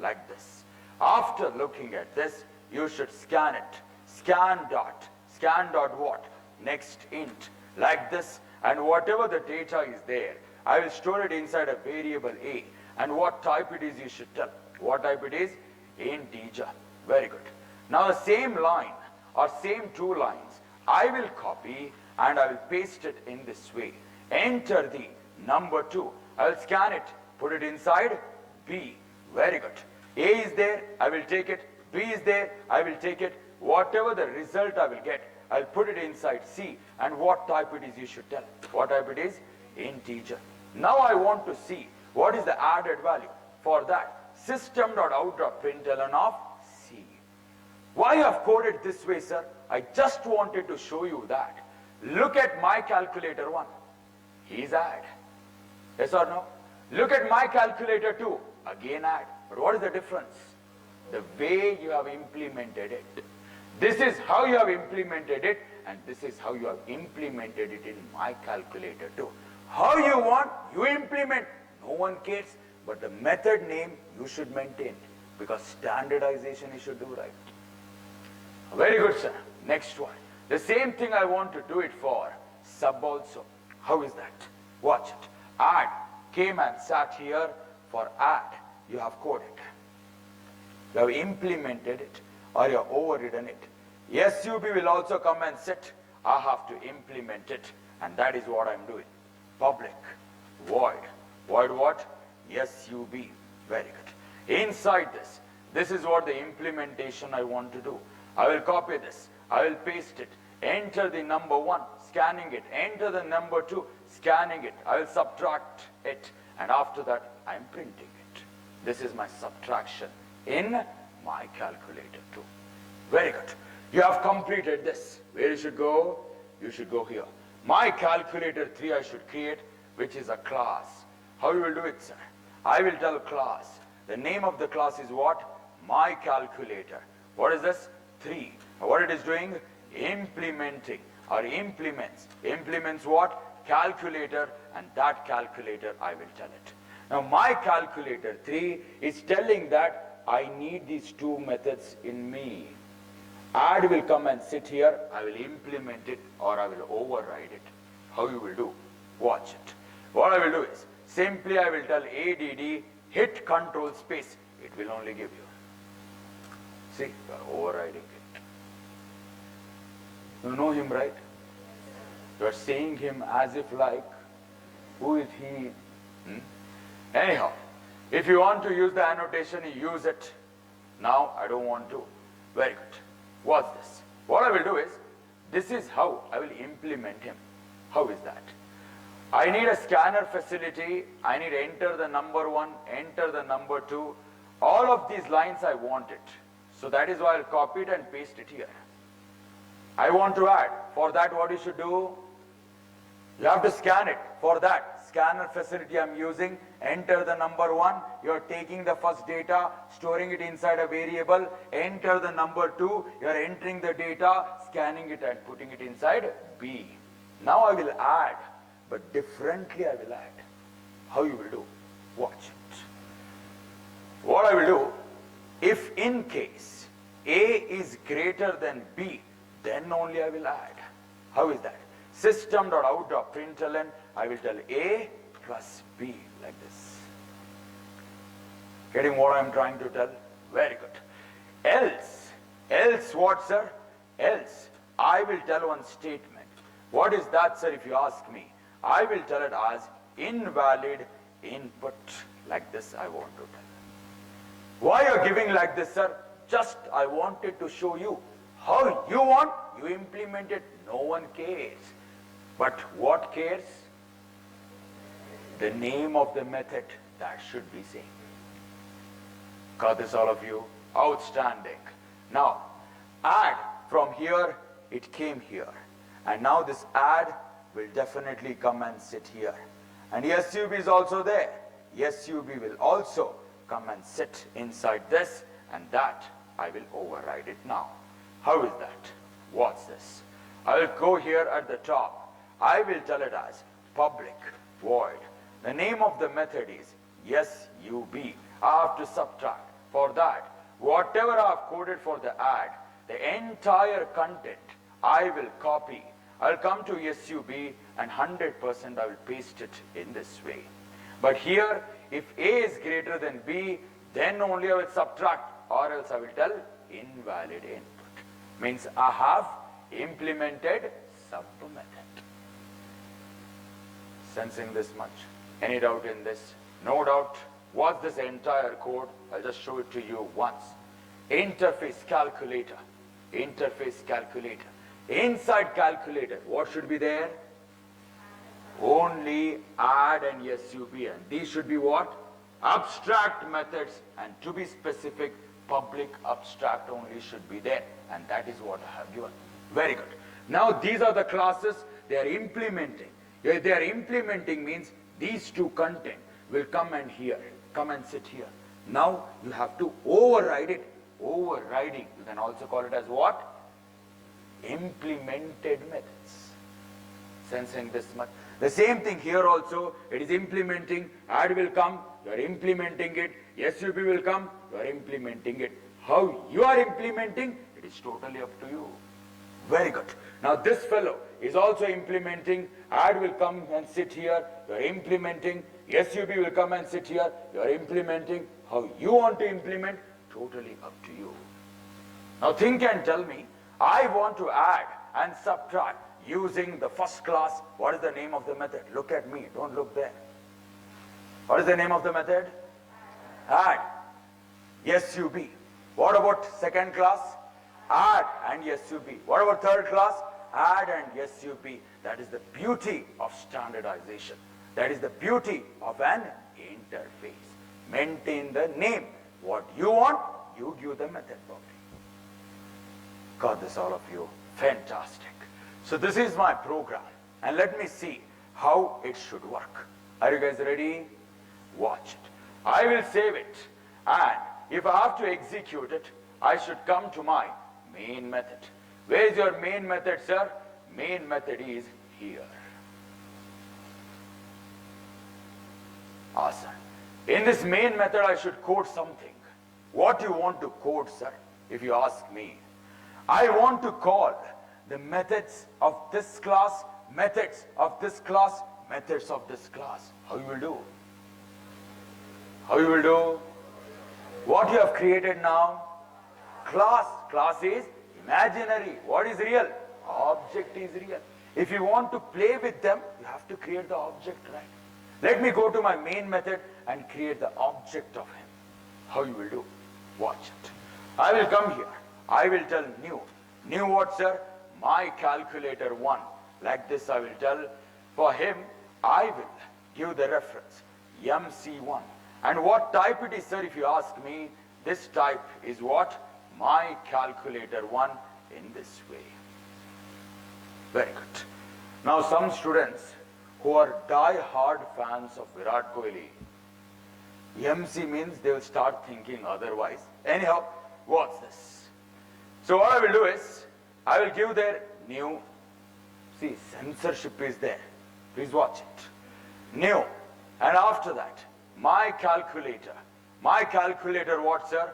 like this. After looking at this, you should scan it. Scan dot what? Next int, like this. And whatever the data is there, I will store it inside a variable A. And what type it is, you should tell. What type it is? Integer. Very good. Now the same line or same 2 lines, I will copy and I will paste it in this way. Enter the number 2. I will scan it, put it inside B. Very good. A is there, I will take it. B is there, I will take it. Whatever the result I will get, I'll put it inside C. And what type it is, you should tell. What type it is? Integer. Now I want to see what is the added value. For that, system.out.println of C. Why I have coded this way, sir? I just wanted to show you that. Look at my calculator 1. He's add. Yes or no? Look at my calculator 2. Again add. But what is the difference? The way you have implemented it. This is how you have implemented it, and this is how you have implemented it in my calculator too. How you want, you implement. No one cares. But the method name you should maintain, because standardization you should do right. Very good, sir. Next one. The same thing I want to do it for sub also. How is that? Watch it. Add came and sat here. For add, you have coded. You have implemented it or you have overridden it. SUB will also come and sit. I have to implement it, and that is what I'm doing. Public void. Void what? SUB. Very good. Inside this is what the implementation I want to do. I will copy this. I will paste it. Enter the number 1, scanning it. Enter the number 2, scanning it. I will subtract it. And after that, I am printing it. This is my subtraction in my calculator too. Very good. You have completed this. Where you should go? You should go here. My calculator 3 I should create, which is a class. How you will do it, sir? I will tell class. The name of the class is what? My calculator. What is this? 3. What it is doing? Implementing or implements. Implements what? Calculator, and that calculator I will tell it. Now my calculator 3 is telling that I need these 2 methods in me. Add will come and sit here. I will implement it or I will override it. How you will do? Watch it. What I will do is simply I will tell ADD hit control space. It will only give you. See, you are overriding it. You know him, right? You are saying him as if like, who is he? Anyhow, if you want to use the annotation, you use it. Now, I don't want to. Very good. What's this? What I will do is, this is how I will implement him. How is that? I need a scanner facility. I need to enter the number 1, enter the number 2. All of these lines I want it. So that is why I'll copy it and paste it here. I want to add. For that, what you should do? You have to scan it. For that, scanner facility I'm using, enter the number 1. You're taking the first data, storing it inside a variable, enter the number 2. You're entering the data, scanning it and putting it inside B. Now I will add, but differently I will add. How you will do? Watch it. What I will do, if in case A is greater than B, then only I will add. How is that? System.out.println, I will tell A plus B like this. Getting what I am trying to tell? Very good. Else what, sir? Else, I will tell one statement. What is that, sir, if you ask me? I will tell it as invalid input. Like this I want to tell. Why you are giving like this, sir? Just I wanted to show you how you want, you implement it. No one cares. But what cares? The name of the method, that should be same. Got this, all of you? Outstanding. Now, add from here, it came here. And now this add will definitely come and sit here. And SUB is also there. SUB will also come and sit inside this, and that I will override it now. How is that? What's this? I will go here at the top. I will tell it as public void. The name of the method is SUB. I have to subtract. For that, whatever I have coded for the add, the entire content I will copy. I'll come to SUB and 100% I will paste it in this way. But here, if A is greater than B, then only I will subtract, or else I will tell invalid input. Means I have implemented sub method. Sensing this much? Any doubt in this? No doubt. What's this entire code? I'll just show it to you once. Interface calculator. Interface calculator. Inside calculator, what should be there? Only add and SUB. And these should be what? Abstract methods. And to be specific, public abstract only should be there. And that is what I have given. Very good. Now these are the classes they are implementing. They are implementing means these two content will come and here, come and sit here. Now you have to override it. Overriding, you can also call it as what? Implemented methods. Sensing this much? The same thing here also, it is implementing, add will come, you are implementing it, SUB will come, you are implementing it. How you are implementing, it is totally up to you. Very good. Now this fellow is also implementing, add will come and sit here, you are implementing, SUB will come and sit here, you are implementing. How you want to implement, totally up to you. Now think and tell me, I want to add and subtract using the first class. What is the name of the method? Look at me, don't look there. What is the name of the method? Add. SUB. What about second class? Add and SUB. What about third class? Add and SUB. That is the beauty of standardization. That is the beauty of an interface. Maintain the name. What you want, you give the method property. Got this, all of you? Fantastic. So this is my program. And let me see how it should work. Are you guys ready? Watch it. I will save it. And if I have to execute it, I should come to my main method. Where is your main method, sir? Main method is here. Awesome. In this main method, I should code something. What you want to code, sir, if you ask me? I want to call the methods of this class, methods of this class, methods of this class. How you will do? How you will do? What you have created now? Class. Class is imaginary. What is real? Object is real. If you want to play with them, you have to create the object, right? Let me go to my main method and create the object of him. How you will do? Watch it. I will come here. I will tell new. New what, sir? My calculator 1. Like this I will tell. For him, I will give the reference MC1. And what type it is, sir, if you ask me, this type is what? My calculator 1 in this way. Very good. Now some students who are die-hard fans of Virat Kohli, MC means they will start thinking otherwise. Anyhow, what's this? So what I will do is, I will give their new, see, censorship is there. Please watch it. New. And after that, my calculator. My calculator what, sir?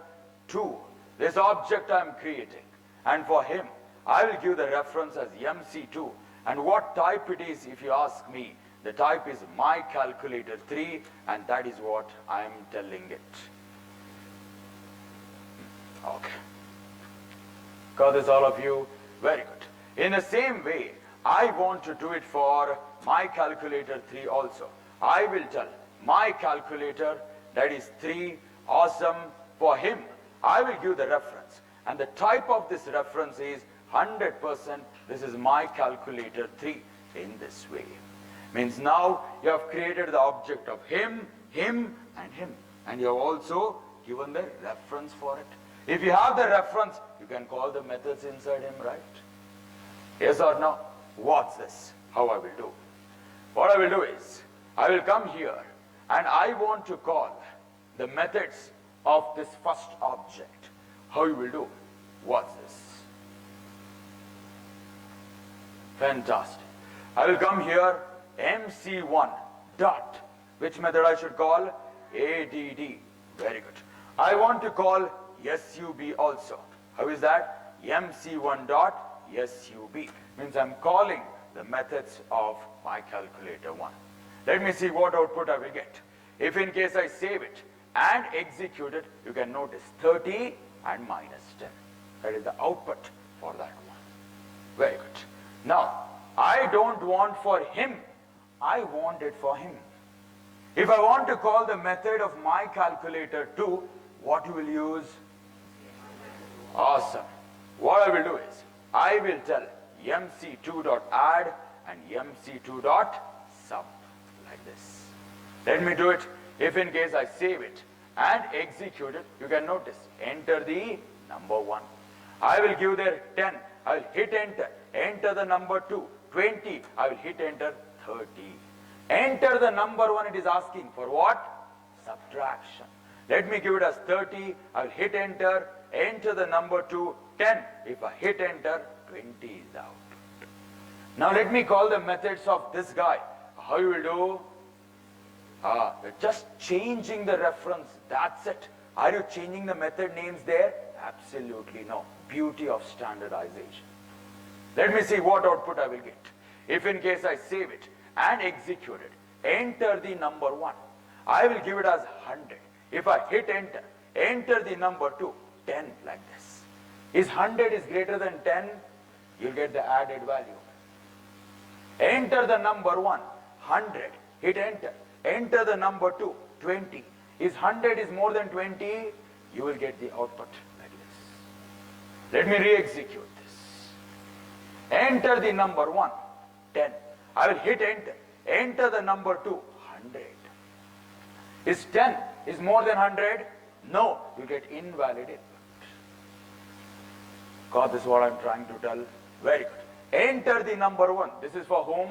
2. This object I am creating. And for him, I will give the reference as MC2. And what type it is, if you ask me, the type is my calculator 3, and that is what I am telling it. Okay. Got this, all of you? Very good. In the same way, I want to do it for my calculator 3 also. I will tell my calculator, that is 3, awesome. For him, I will give the reference. And the type of this reference is 100%. This is my calculator 3 in this way. Means now you have created the object of him, him, and him. And you have also given the reference for it. If you have the reference, you can call the methods inside him, right? Yes or no? What's this? How I will do? What I will do is, I will come here and I want to call the methods of this first object. How you will do? What's this? Fantastic. I will come here, MC1 dot. Which method I should call? ADD. Very good. I want to call SUB also. How is that? MC1 dot SUB. Means I'm calling the methods of my calculator 1. Let me see what output I will get. If in case I save it and execute it, you can notice 30 and minus 10. That is the output for that one. Very good. Now, I don't want for him, I want it for him. If I want to call the method of my calculator 2, what you will use? Awesome. What I will do is, I will tell MC2.add and MC2.sub like this. Let me do it. If in case I save it and execute it, you can notice, enter the number 1. I will give there 10. I will hit enter. Enter the number 2. 20. I will hit enter. 30. Enter the number 1. It is asking for what? Subtraction. Let me give it as 30. I will hit enter. Enter the number 2. 10. If I hit enter, 20 is out. Now let me call the methods of this guy. How you will do? You're just changing the reference. That's it. Are you changing the method names there? Absolutely no. Beauty of standardization. Let me see what output I will get. If in case I save it and execute it, enter the number 1. I will give it as 100. If I hit enter, enter the number 2, 10 like this. Is 100 is greater than 10? You'll get the added value. Enter the number 1, 100. Hit enter. Enter the number 2, 20. Is 100 is more than 20? You will get the output like this. Let me re-execute this. Enter the number 1, 10. I will hit enter. Enter the number 2, 100. Is 10 is more than 100? No, you get invalid input. God, this is what I'm trying to tell. Very good. Enter the number 1. This is for whom?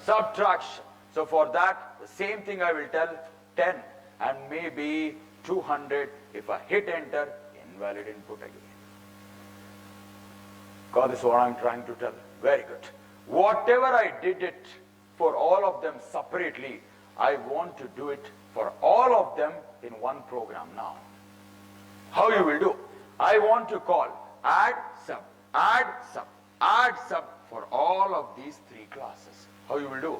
Subtraction. So for that, the same thing I will tell, 10 and maybe 200. If I hit enter, invalid input again. God, this is what I'm trying to tell. Very good. Whatever I did it for all of them separately, I want to do it for all of them in one program now. How you will do? I want to call add sub, add sub, add sub for all of these 3 classes. How you will do?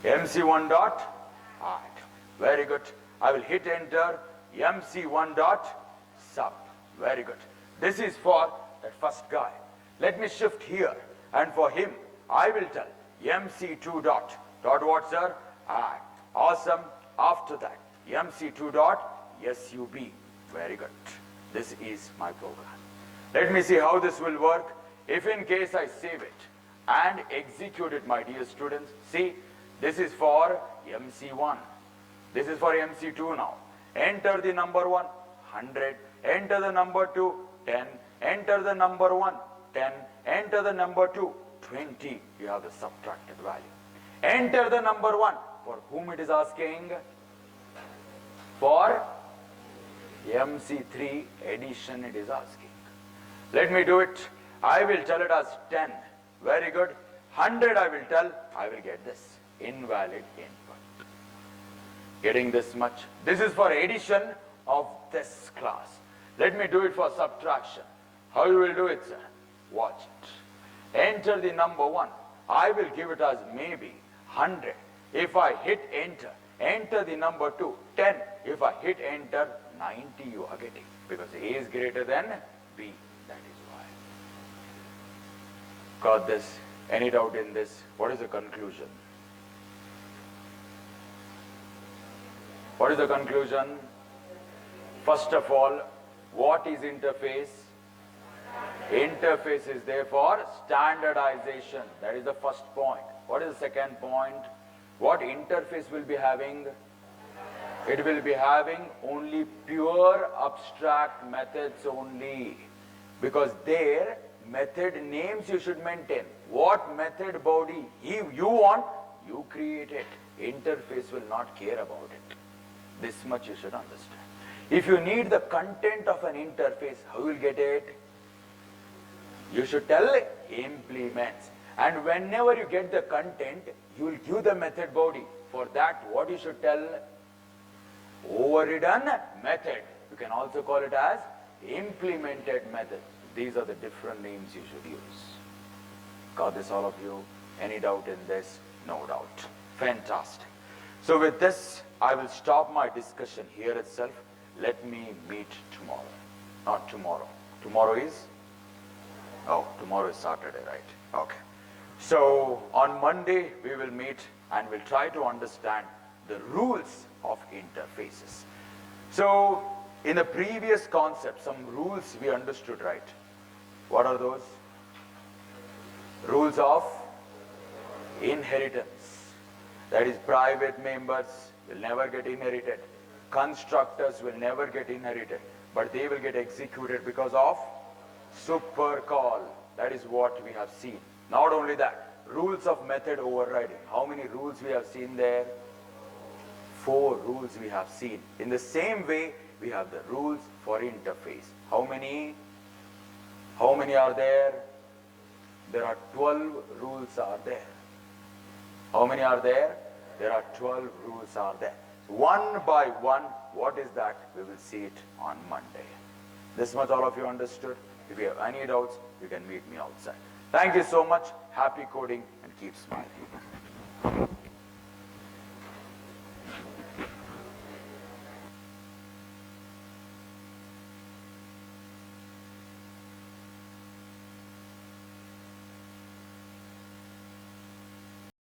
MC1 dot add. Very good. I will hit enter. MC1 dot sub. Very good. This is for that first guy. Let me shift here, and for him I will tell MC2 dot what, sir? Add. Awesome. After that, MC2 dot SUB. Very good. This is my program. Let me see how this will work. If in case I save it and execute it, my dear students, see, this is for MC1. This is for MC2 now. Enter the number 1, 100. Enter the number 2, 10. Enter the number 1, 10. Enter the number 2, 20. You have the subtracted value. Enter the number 1. For whom it is asking? For MC3 addition it is asking. Let me do it. I will tell it as 10. Very good. 100 I will tell. I will get this. Invalid input. Getting this much. This is for addition of this class. Let me do it for subtraction. How you will do it, sir? Watch it. Enter the number 1. I will give it as maybe 100. If I hit enter, enter the number 2, 10. If I hit enter, 90 you are getting. Because A is greater than B. That is why. Got this? Any doubt in this? What is the conclusion? What is the conclusion? First of all, what is interface? Interface is there for standardization. That is the first point. What is the second point? What interface will be having? It will be having only pure abstract methods only. Because their method names you should maintain. What method body you want, you create it. Interface will not care about it. This much you should understand. If you need the content of an interface, how will you get it? You should tell implements. And whenever you get the content, you will give the method body. For that, what you should tell? Overridden method. You can also call it as implemented method. These are the different names you should use. Got this, all of you? Any doubt in this? No doubt. Fantastic. So with this, I will stop my discussion here itself. Let me meet tomorrow. Not tomorrow. Tomorrow is? Oh, tomorrow is Saturday, right? Okay. So on Monday, we will meet and we'll try to understand the rules of interfaces. So in the previous concept, some rules we understood, right? What are those? Rules of inheritance. That is, private members will never get inherited. Constructors will never get inherited, but they will get executed because of super call. That is what we have seen. Not only that, rules of method overriding. How many rules we have seen there? 4 rules we have seen. In the same way, we have the rules for interface. How many? How many are there? There are 12 rules are there. How many are there? There are 12 rules are there. One by one, what is that? We will see it on Monday. This much all of you understood? If you have any doubts, you can meet me outside. Thank you so much. Happy coding and keep smiling.